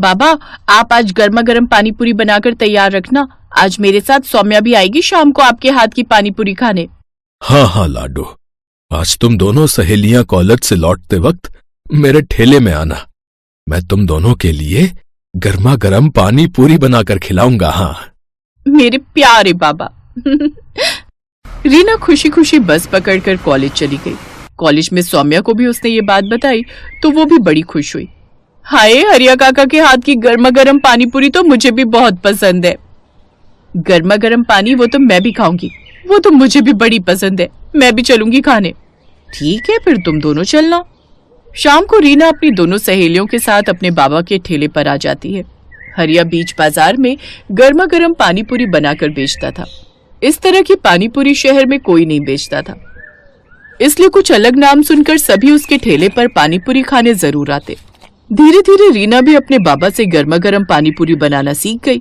बाबा, आप आज गर्मा गर्म पानी पूरी बनाकर तैयार रखना। आज मेरे साथ सौम्या भी आएगी शाम को आपके हाथ की पानी पूरी खाने। हाँ हाँ लाडो, आज तुम दोनों सहेलियां कॉलेज से लौटते वक्त मेरे ठेले में आना। मैं तुम दोनों के लिए गर्मा गर्म पानी पूरी बनाकर खिलाऊंगा। हाँ मेरे प्यारे बाबा। रीना खुशी खुशी बस पकड़कर कॉलेज चली गई। कॉलेज में सौम्या को भी उसने ये बात बताई तो वो भी बड़ी खुश हुई। हाय, हरिया काका के हाथ की गर्मा गर्म पानी पूरी तो मुझे भी बहुत पसंद है। गर्मा गर्म पानी वो तो मैं भी खाऊंगी, वो तो मुझे भी बड़ी पसंद है, मैं भी चलूंगी खाने। ठीक है, फिर तुम दोनों चलना। शाम को रीना अपनी दोनों सहेलियों के साथ अपने बाबा के ठेले पर आ जाती है। हरिया बीच बाजार में गर्मा गर्म पानी पूरी बनाकर बेचता था। इस तरह की पानी पूरी शहर में कोई नहीं बेचता था, इसलिए कुछ अलग नाम सुनकर सभी उसके ठेले पर पानी पूरी खाने जरूर आते। धीरे धीरे रीना भी अपने बाबा से गर्मा गर्म पानी पूरी बनाना सीख गई।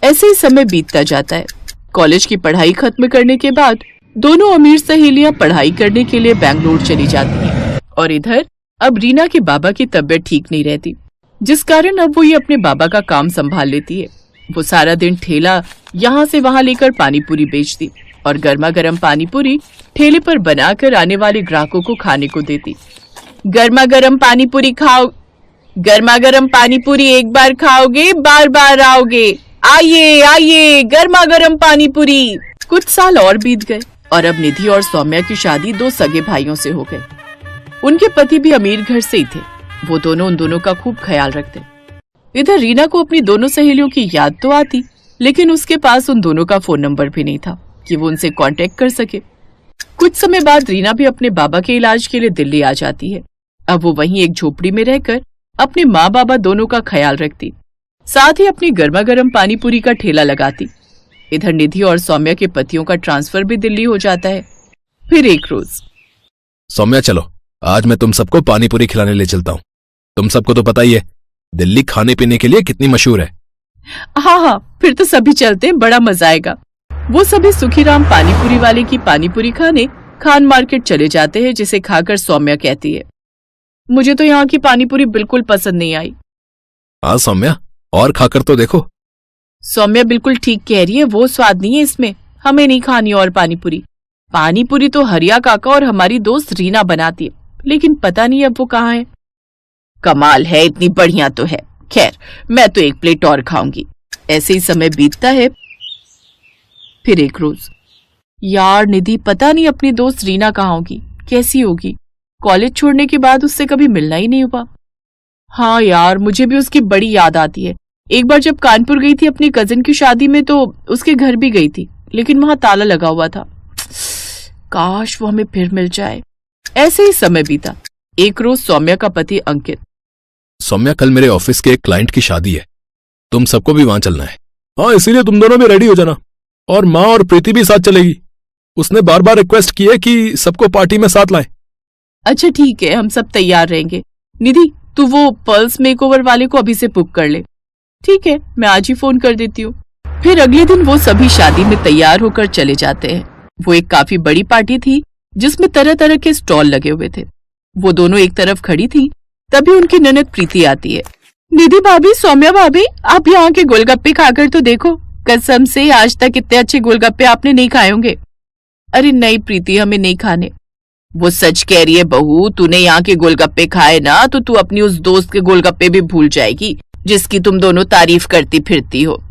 ऐसे ही समय बीतता जाता है। कॉलेज की पढ़ाई खत्म करने के बाद दोनों अमीर सहेलियां पढ़ाई करने के लिए बैंगलोर चली जाती हैं और इधर अब रीना के बाबा की तबीयत ठीक नहीं रहती, जिस कारण अब वो ये अपने बाबा का काम संभाल लेती है। वो सारा दिन ठेला यहाँ से वहाँ लेकर पानी पूरी बेचती और गर्मा गर्म पानी पूरी ठेले पर बनाकर आने वाले ग्राहकों को खाने को देती। गर्मा गर्म पानी पूरी खाओ, गर्मा गर्म पानी पूरी एक बार खाओगे बार बार आओगे, आइए आइए गर्मा गर्म पानी पूरी। कुछ साल और बीत गए और अब निधि और सौम्या की शादी दो सगे भाइयों से हो गई। उनके पति भी अमीर घर से ही थे। वो दोनों उन दोनों का खूब ख्याल रखते। इधर रीना को अपनी दोनों सहेलियों की याद तो आती, लेकिन उसके पास उन दोनों का फोन नंबर भी नहीं था कि वो उनसे कांटेक्ट कर सके। कुछ समय बाद रीना भी अपने बाबा के इलाज के लिए दिल्ली आ जाती है। अब वो वहीं एक झोपड़ी में रहकर अपने माँ बाबा दोनों का ख्याल रखती, साथ ही अपनी गर्मा गर्म पानी पूरी का ठेला लगाती। इधर निधि और सौम्या के पतियों का ट्रांसफर भी दिल्ली हो जाता है। फिर एक रोज, सौम्या चलो, आज मैं तुम सबको पानी पूरी खिलाने ले चलता हूँ। तुम सबको तो पता ही है दिल्ली खाने पीने के लिए कितनी मशहूर है। हाँ हाँ, फिर तो सभी चलते हैं, बड़ा मजा आएगा। वो सभी सुखीराम पानी पूरी वाले की पानी पूरी खाने खान मार्केट चले जाते हैं, जिसे खाकर सौम्या कहती है, मुझे तो यहाँ की पानी पूरी बिल्कुल पसंद नहीं आई। हाँ सौम्या, और खाकर तो देखो। सौम्या बिल्कुल ठीक कह रही है, वो स्वाद नहीं है इसमें, हमें नहीं खानी और पानी पूरी। पानी पूरी तो हरिया काका और हमारी दोस्त रीना बनाती है, लेकिन पता नहीं अब वो कहाँ है। कमाल है, इतनी बढ़िया तो है। खैर, मैं तो एक प्लेट और खाऊंगी। ऐसे ही समय बीतता है। फिर एक रोज, यार निधि पता नहीं अपनी दोस्त रीना कहाँ होगी, कैसी होगी। कॉलेज छोड़ने के बाद उससे कभी मिलना ही नहीं हुआ। हाँ यार, मुझे भी उसकी बड़ी याद आती है। एक बार जब कानपुर गई थी अपनी कजिन की शादी में तो उसके घर भी गई थी, लेकिन वहां ताला लगा हुआ था। काश वो हमें फिर मिल जाए। ऐसे ही समय बीता। एक रोज सौम्या का पति अंकित, सौम्या कल मेरे ऑफिस के एक क्लाइंट की शादी है, तुम सबको भी वहां चलना है। हाँ, इसीलिए तुम दोनों भी रेडी हो जाना, और माँ और प्रीति भी साथ चलेगी। उसने बार बार रिक्वेस्ट की है कि सबको पार्टी में साथ लाएं। अच्छा ठीक है, हम सब तैयार रहेंगे। निधि तू वो पर्ल्स मेकओवर वाले को अभी से बुक कर ले। ठीक है, मैं आज ही फोन कर देती हूँ। फिर अगले दिन वो सभी शादी में तैयार होकर चले जाते हैं। वो एक काफी बड़ी पार्टी थी जिसमें तरह तरह के स्टॉल लगे हुए थे। वो दोनों एक तरफ खड़ी थी, तभी उनकी ननद प्रीति आती है। निधि भाभी, सौम्या भाभी, आप यहाँ के गोलगप्पे खाकर तो देखो, कसम से आज तक इतने अच्छे गोलगप्पे आपने नहीं खाए होंगे। अरे नहीं प्रीति, हमें नहीं खाने। वो सच कह रही है बहू, तूने यहाँ के गोलगप्पे खाए ना तो तू अपनी उस दोस्त के गोलगप्पे भी भूल जाएगी जिसकी तुम दोनों तारीफ करती फिरती हो।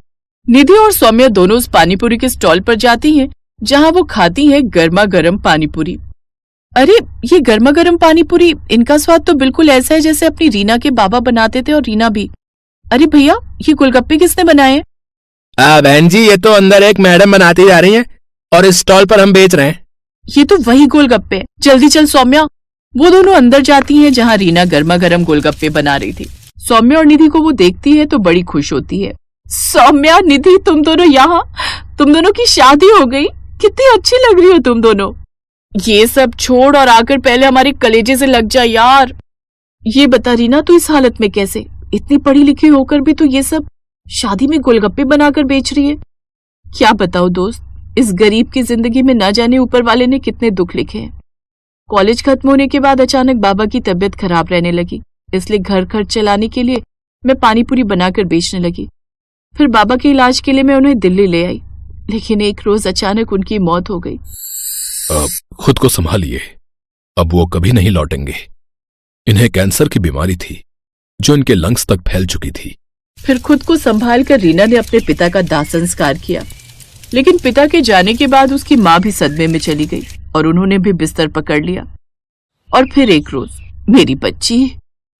निधि और सौम्या दोनों उस पानीपुरी के स्टॉल पर जाती हैं जहाँ वो खाती हैं गर्मा गर्म पानीपुरी। अरे ये गर्मा गर्म पानीपुरी, इनका स्वाद तो बिल्कुल ऐसा है जैसे अपनी रीना के बाबा बनाते थे, और रीना भी। अरे भैया, ये गोलगप्पे किसने बनाए हैं? बहन जी, ये तो अंदर एक मैडम बनाती जा रही हैं और इस स्टॉल पर हम बेच रहे हैं। ये तो वही गोलगप्पे। जल्दी चल सौम्या। वो दोनों अंदर जाती हैं जहाँ रीना गर्मा गर्म गोलगप्पे बना रही थी। सौम्या और निधि को वो देखती है तो बड़ी खुश होती है। सौम्या, निधि, तुम दोनों यहाँ, तुम दोनों की शादी हो गई, कितनी अच्छी लग रही हो तुम दोनों। ये सब छोड़ और आकर पहले हमारे कलेजे से लग जा यार। ये बता रीना, तू इस हालत में कैसे? इतनी पढ़ी लिखी होकर भी तू ये सब शादी में गोलगप्पे बनाकर बेच रही है। क्या बताओ दोस्त, इस गरीब की जिंदगी में ना जाने ऊपर वाले ने कितने दुख लिखे हैं। कॉलेज खत्म होने के बाद अचानक बाबा की तबीयत खराब रहने लगी, इसलिए घर खर्च चलाने के लिए मैं पानी पूरी बनाकर बेचने लगी। फिर बाबा के इलाज के लिए मैं उन्हें दिल्ली ले आई, लेकिन एक रोज अचानक उनकी मौत हो गई। अब खुद को संभालिए, अब वो कभी नहीं लौटेंगे। इन्हें कैंसर की बीमारी थी जो इनके लंग्स तक फैल चुकी थी। फिर खुद को संभाल कर रीना ने अपने पिता का दाह संस्कार किया, लेकिन पिता के जाने के बाद उसकी माँ भी सदमे में चली गई और उन्होंने भी बिस्तर पकड़ लिया। और फिर एक रोज, मेरी बच्ची,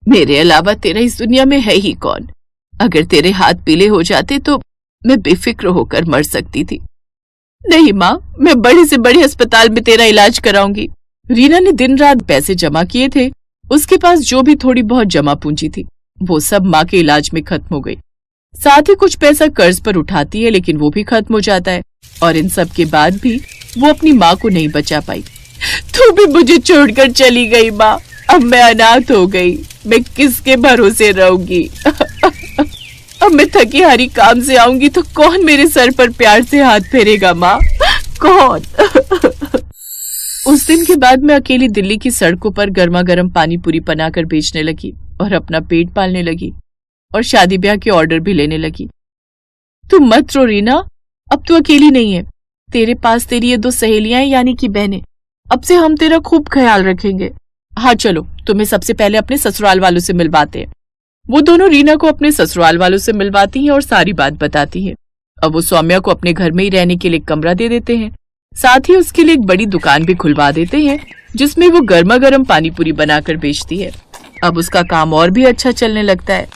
मेरे अलावा तेरा इस दुनिया में है ही कौन? अगर तेरे हाथ पीले हो जाते तो मैं बेफिक्र होकर मर सकती थी। नहीं माँ, मैं बड़े से बड़े अस्पताल में तेरा इलाज कराऊंगी। रीना ने दिन रात पैसे जमा किए थे। उसके पास जो भी थोड़ी बहुत जमा पूंजी थी वो सब माँ के इलाज में खत्म हो गई। साथ ही कुछ पैसा कर्ज पर उठाती है, लेकिन वो भी खत्म हो जाता है। और इन सब के बाद भी वो अपनी माँ को नहीं बचा पाई। तू भी मुझे छोड़कर चली गई माँ, अब मैं अनाथ हो गई। मैं किसके भरोसे रहूंगी? अब मैं थकी हारी काम से आऊंगी तो कौन मेरे सर पर प्यार से हाथ फेरेगा माँ? कौन? उस दिन के बाद मैं अकेली दिल्ली की सड़कों पर गर्मा गर्म पानी पूरी बनाकर बेचने लगी और अपना पेट पालने लगी और शादी ब्याह के ऑर्डर भी लेने लगी। तू मत रो रीना, अब तू अकेली नहीं है। तेरे पास तेरी ये 2 सहेलियां हैं, यानी कि बहनें। अब से हम तेरा खूब ख्याल रखेंगे। हाँ चलो, तुम्हें सबसे पहले अपने ससुराल वालों से मिलवाते हैं। वो दोनों रीना को अपने ससुराल वालों से मिलवाती हैं और सारी बात बताती हैं। अब वो सौम्या को अपने घर में ही रहने के लिए कमरा दे देते हैं। साथ ही उसके लिए एक बड़ी दुकान भी खुलवा देते हैं जिसमें वो गर्मा गर्म पानी पूरी बनाकर बेचती है। अब उसका काम और भी अच्छा चलने लगता है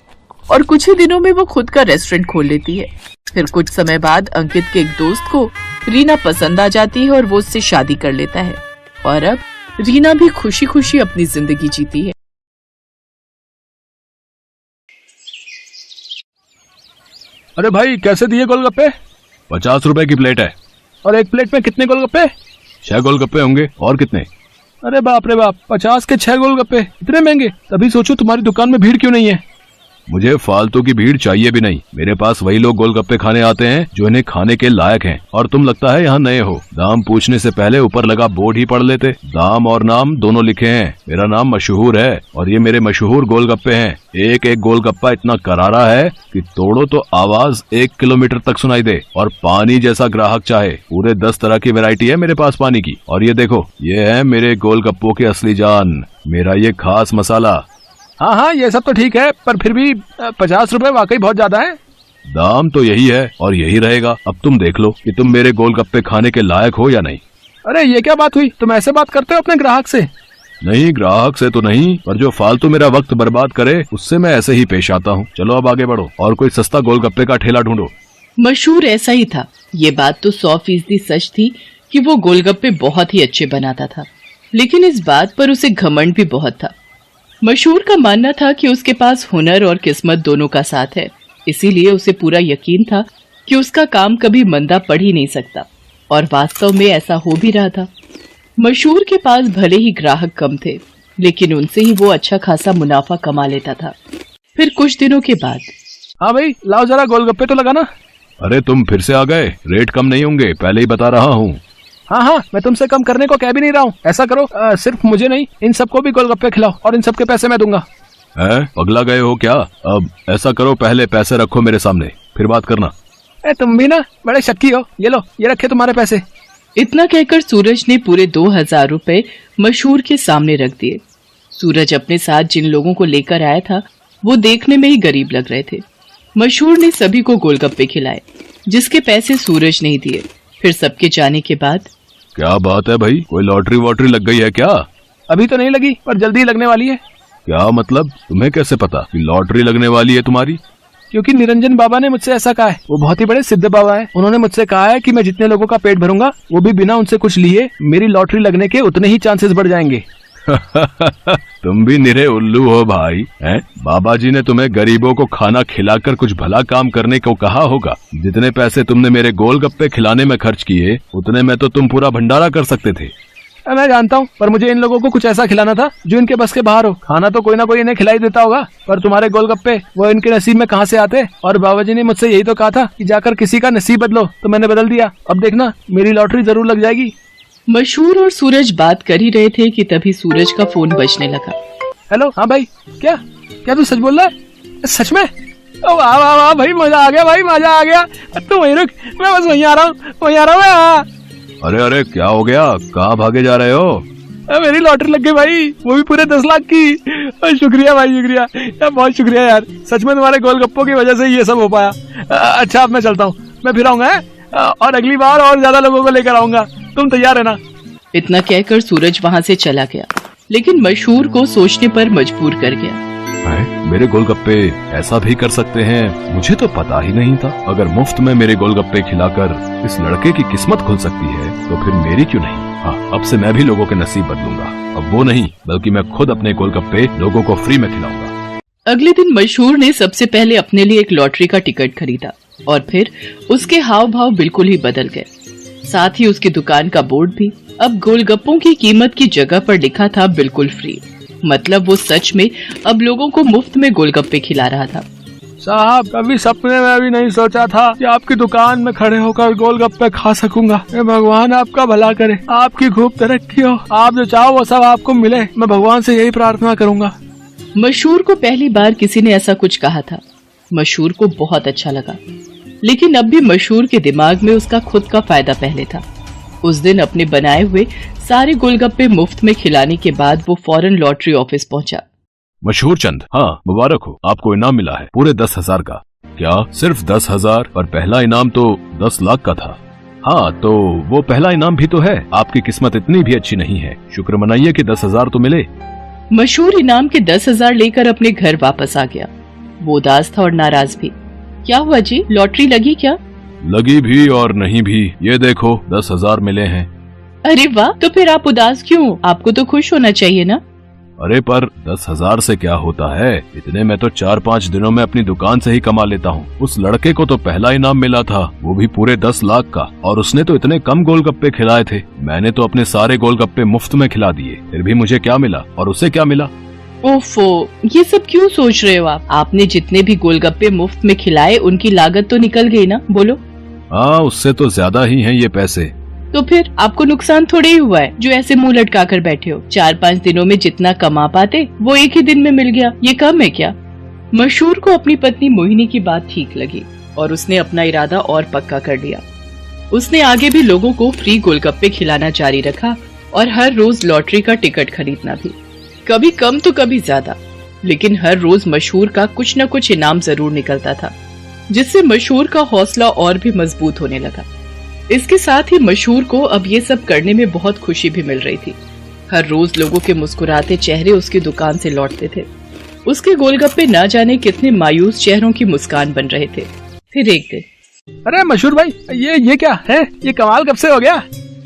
और कुछ ही दिनों में वो खुद का रेस्टोरेंट खोल लेती है। फिर कुछ समय बाद अंकित के एक दोस्त को रीना पसंद आ जाती है और वो उससे शादी कर लेता है और अब रीना भी खुशी खुशी अपनी जिंदगी जीती है। अरे भाई, कैसे दिए गोलगप्पे? 50 रुपए की प्लेट है। और एक प्लेट में कितने गोलगप्पे? 6 गोलगप्पे होंगे। और कितने? अरे बाप रे बाप, 50 के 6 गोलगप्पे, इतने महंगे? तभी सोचो तुम्हारी दुकान में भीड़ क्यों नहीं है। मुझे फालतू की भीड़ चाहिए भी नहीं। मेरे पास वही लोग गोलगप्पे खाने आते हैं जो इन्हें खाने के लायक हैं। और तुम लगता है यहाँ नए हो। दाम पूछने से पहले ऊपर लगा बोर्ड ही पढ़ लेते। दाम और नाम दोनों लिखे हैं। मेरा नाम मशहूर है और ये मेरे मशहूर गोलगप्पे हैं। एक एक गोलगप्पा इतना करारा है कि तोड़ो तो आवाज 1 किलोमीटर तक सुनाई दे। और पानी जैसा ग्राहक चाहे। पूरे 10 तरह की वैरायटी है मेरे पास पानी की। और ये देखो, ये है मेरे गोलगप्पों की असली जान, मेरा ये खास मसाला। हाँ हाँ, ये सब तो ठीक है, पर फिर भी 50 रुपए वाकई बहुत ज्यादा है। दाम तो यही है और यही रहेगा। अब तुम देख लो कि तुम मेरे गोलगप्पे खाने के लायक हो या नहीं। अरे ये क्या बात हुई? तुम ऐसे बात करते हो अपने ग्राहक से? नहीं, ग्राहक से तो नहीं, पर जो फालतू मेरा वक्त बर्बाद करे उससे मैं ऐसे ही पेश आता हूँ। चलो अब आगे बढ़ो और कोई सस्ता गोलगप्पे का ठेला ढूंढो। मशहूर ऐसा ही था। ये बात तो 100% सच थी कि वो गोलगप्पे बहुत ही अच्छे बनाता था, लेकिन इस बात पर उसे घमंड भी बहुत था। मशहूर का मानना था कि उसके पास हुनर और किस्मत दोनों का साथ है, इसीलिए उसे पूरा यकीन था कि उसका काम कभी मंदा पड़ ही नहीं सकता। और वास्तव में ऐसा हो भी रहा था। मशहूर के पास भले ही ग्राहक कम थे, लेकिन उनसे ही वो अच्छा खासा मुनाफा कमा लेता था। फिर कुछ दिनों के बाद, हाँ भाई, लाओ जरा गोलगप्पे तो लगाना। अरे तुम फिर से आ गए? रेट कम नहीं होंगे, पहले ही बता रहा हूँ। हाँ हाँ, मैं तुमसे कम करने को कह भी नहीं रहा हूँ। ऐसा करो, सिर्फ मुझे नहीं, इन सबको भी गोलगप्पे खिलाओ और इन सबके पैसे मैं दूंगा। पगला गए हो क्या? अब ऐसा करो, पहले पैसे रखो मेरे सामने, फिर बात करना। तुम भी ना बड़े शक्की हो। ये लो, ये रखे तुम्हारे पैसे। इतना कहकर सूरज ने पूरे 2000 रुपए मशहूर के सामने रख दिए। सूरज अपने साथ जिन लोगों को लेकर आया था वो देखने में ही गरीब लग रहे थे। मशहूर ने सभी को गोलगप्पे खिलाए, जिसके पैसे सूरज नहीं दिए। फिर सबके जाने के बाद, क्या बात है भाई, कोई लॉटरी वॉटरी लग गई है क्या? अभी तो नहीं लगी, पर जल्दी लगने वाली है। क्या मतलब? तुम्हें कैसे पता कि लॉटरी लगने वाली है तुम्हारी? क्योंकि निरंजन बाबा ने मुझसे ऐसा कहा है। वो बहुत ही बड़े सिद्ध बाबा हैं। उन्होंने मुझसे कहा है कि मैं जितने लोगों का पेट भरूंगा, वो भी बिना उनसे कुछ लिए, मेरी लॉटरी लगने के उतने ही चांसेस बढ़ जाएंगे। तुम भी निरे उल्लू हो भाई, हैं? बाबा जी ने तुम्हें गरीबों को खाना खिलाकर कुछ भला काम करने को कहा होगा। जितने पैसे तुमने मेरे गोलगप्पे खिलाने में खर्च किए, उतने में तो तुम पूरा भंडारा कर सकते थे। मैं जानता हूँ, पर मुझे इन लोगों को कुछ ऐसा खिलाना था जो इनके बस के बाहर हो। खाना तो कोई ना कोई इन्हें खिलाई देता होगा, पर तुम्हारे गोलगप्पे वो इनके नसीब में कहाँ से आते? और बाबा जी ने मुझसे यही तो कहा था कि जाकर किसी का नसीब बदलो, तो मैंने बदल दिया। अब देखना, मेरी लॉटरी जरूर लग जाएगी। मशहूर और सूरज बात कर ही रहे थे कि तभी सूरज का फोन बजने लगा। हेलो, हाँ भाई, क्या तू सच बोल रहा है? सच में? ओ वाह वाह वाह भाई, मजा आ गया भाई, मजा आ गया। तू वहीं रुक, मैं बस वहीं आ रहा हूँ मैं। अरे अरे क्या हो गया, कहाँ भागे जा रहे हो? मेरी लॉटरी लग गई भाई, वो भी पूरे 10 लाख की। शुक्रिया भाई, शुक्रिया यार, बहुत शुक्रिया यार, सच में तुम्हारे गोलगप्पों की वजह से ये सब हो पाया। अच्छा अब मैं चलता हूँ, मैं फिर आऊंगा और अगली बार और ज्यादा लोगों को लेकर आऊंगा, तुम तैयार है ना? इतना कहकर सूरज वहाँ से चला गया, लेकिन मशहूर को सोचने पर मजबूर कर गया। मेरे गोलगप्पे ऐसा भी कर सकते हैं, मुझे तो पता ही नहीं था। अगर मुफ्त में मेरे गोलगप्पे खिलाकर इस लड़के की किस्मत खुल सकती है तो फिर मेरी क्यों नहीं? हाँ, अब से मैं भी लोगों के नसीब बदलूंगा। अब वो नहीं, बल्कि मैं खुद अपने गोलगप्पे लोगों को फ्री में खिलाऊंगा। अगले दिन मशहूर ने सबसे पहले अपने लिए एक लॉटरी का टिकट खरीदा और फिर उसके हाव भाव बिल्कुल ही बदल गए। साथ ही उसकी दुकान का बोर्ड भी अब गोलगप्पों की कीमत की जगह पर लिखा था बिल्कुल फ्री। मतलब वो सच में अब लोगों को मुफ्त में गोलगप्पे खिला रहा था। साहब, कभी सपने में भी नहीं सोचा था कि आपकी दुकान में खड़े होकर गोलगप्पे खा सकूंगा। भगवान आपका भला करे, आपकी खूब तरक्की हो, आप जो चाहो वो सब आपको मिले, मैं भगवान से यही प्रार्थना करूंगा। मशहूर को पहली बार किसी ने ऐसा कुछ कहा था। मशहूर को बहुत अच्छा लगा, लेकिन अब भी मशहूर के दिमाग में उसका खुद का फायदा पहले था। उस दिन अपने बनाए हुए सारे गोलगप्पे मुफ्त में खिलाने के बाद वो फौरन लॉटरी ऑफिस पहुंचा। मशहूर चंद, हाँ मुबारक हो, आपको इनाम मिला है पूरे 10,000 का। क्या सिर्फ 10,000? पर पहला इनाम तो 10 लाख का था। हाँ तो वो पहला इनाम भी तो है, आपकी किस्मत इतनी भी अच्छी नहीं है, शुक्र मनाइए कि 10,000 तो मिले। मशहूर इनाम के 10,000 लेकर अपने घर वापस आ गया। वो उदास था और नाराज भी। क्या हुआ जी, लॉटरी लगी क्या? लगी भी और नहीं भी, ये देखो 10,000 मिले हैं। अरे वाह, तो फिर आप उदास क्यों? आपको तो खुश होना चाहिए ना। अरे पर 10,000 से क्या होता है, इतने में तो 4-5 दिनों में अपनी दुकान से ही कमा लेता हूँ। उस लड़के को तो पहला इनाम मिला था, वो भी पूरे 10 लाख का, और उसने तो इतने कम गोलगप्पे खिलाए थे। मैंने तो अपने सारे गोलगप्पे मुफ्त में खिला दिए, फिर भी मुझे क्या मिला और उसे क्या मिला? ओफो, ये सब क्यों सोच रहे हो आप? आपने जितने भी गोलगप्पे मुफ्त में खिलाए उनकी लागत तो निकल गई ना, बोलो। हाँ, उससे तो ज्यादा ही हैं ये पैसे। तो फिर आपको नुकसान थोड़े ही हुआ है जो ऐसे मुंह लटका कर बैठे हो। 4-5 दिनों में जितना कमा पाते वो एक ही दिन में मिल गया, ये कम है क्या? मशहूर को अपनी पत्नी मोहिनी की बात ठीक लगी और उसने अपना इरादा और पक्का कर लिया। उसने आगे भी लोगों को फ्री गोलगप्पे खिलाना जारी रखा और हर रोज लॉटरी का टिकट खरीदना भी, कभी कम तो कभी ज्यादा, लेकिन हर रोज मशहूर का कुछ न कुछ इनाम जरूर निकलता था, जिससे मशहूर का हौसला और भी मजबूत होने लगा। इसके साथ ही मशहूर को अब ये सब करने में बहुत खुशी भी मिल रही थी। हर रोज लोगों के मुस्कुराते चेहरे उसकी दुकान से लौटते थे। उसके गोलगप्पे न जाने कितने मायूस चेहरों की मुस्कान बन रहे थे। फिर एक दिन, अरे मशहूर भाई, ये क्या है? ये कमाल कब से हो गया?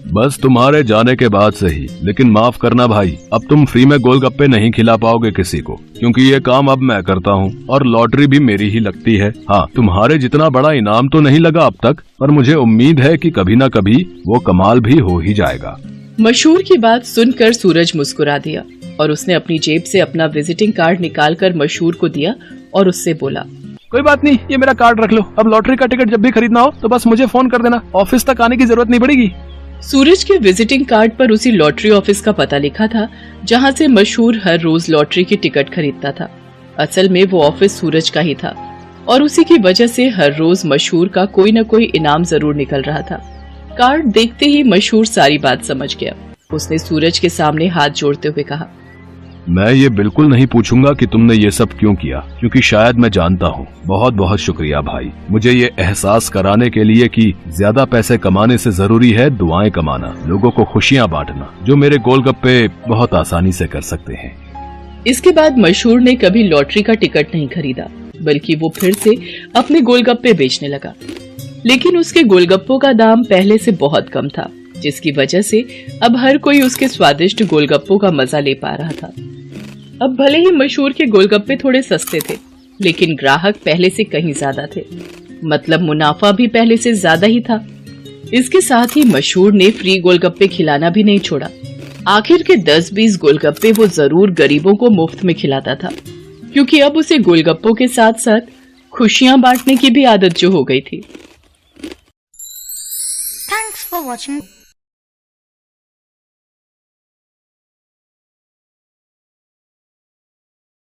बस तुम्हारे जाने के बाद से ही। लेकिन माफ करना भाई, अब तुम फ्री में गोलगप्पे नहीं खिला पाओगे किसी को, क्योंकि ये काम अब मैं करता हूँ और लॉटरी भी मेरी ही लगती है। हाँ, तुम्हारे जितना बड़ा इनाम तो नहीं लगा अब तक, पर मुझे उम्मीद है कि कभी न कभी वो कमाल भी हो ही जाएगा। मशहूर की बात सुनकर सूरज मुस्कुरा दिया और उसने अपनी जेब से अपना विजिटिंग कार्ड निकालकर मशहूर को दिया और उससे बोला, कोई बात नहीं, ये मेरा कार्ड रख लो। अब लॉटरी का टिकट जब भी खरीदना हो तो बस मुझे फोन कर देना, ऑफिस तक आने की जरूरत नहीं पड़ेगी। सूरज के विजिटिंग कार्ड पर उसी लॉटरी ऑफिस का पता लिखा था जहां से मशहूर हर रोज लॉटरी की टिकट खरीदता था। असल में वो ऑफिस सूरज का ही था और उसी की वजह से हर रोज मशहूर का कोई न कोई इनाम जरूर निकल रहा था। कार्ड देखते ही मशहूर सारी बात समझ गया। उसने सूरज के सामने हाथ जोड़ते हुए कहा, मैं ये बिल्कुल नहीं पूछूंगा कि तुमने ये सब क्यों किया, क्योंकि शायद मैं जानता हूँ। बहुत बहुत शुक्रिया भाई, मुझे ये एहसास कराने के लिए कि ज्यादा पैसे कमाने से जरूरी है दुआएं कमाना, लोगों को खुशियाँ बांटना, जो मेरे गोलगप्पे बहुत आसानी से कर सकते हैं। इसके बाद मशहूर ने कभी लॉटरी का टिकट नहीं खरीदा, बल्कि वो फिर से अपने गोलगप्पे बेचने लगा। लेकिन उसके गोलगप्पों का दाम पहले से बहुत कम था, जिसकी वजह से अब हर कोई उसके स्वादिष्ट गोलगप्पों का मजा ले पा रहा था। अब भले ही मशहूर के गोलगप्पे थोड़े सस्ते थे, लेकिन ग्राहक पहले से कहीं ज्यादा थे, मतलब मुनाफा भी पहले से ज्यादा ही था। इसके साथ ही मशहूर ने फ्री गोलगप्पे खिलाना भी नहीं छोड़ा। आखिर के 10-20 गोलगप्पे वो जरूर गरीबों को मुफ्त में खिलाता था, क्योंकि अब उसे गोलगप्पों के साथ साथ खुशियां बांटने की भी आदत जो हो गई थी। Thanks for watching.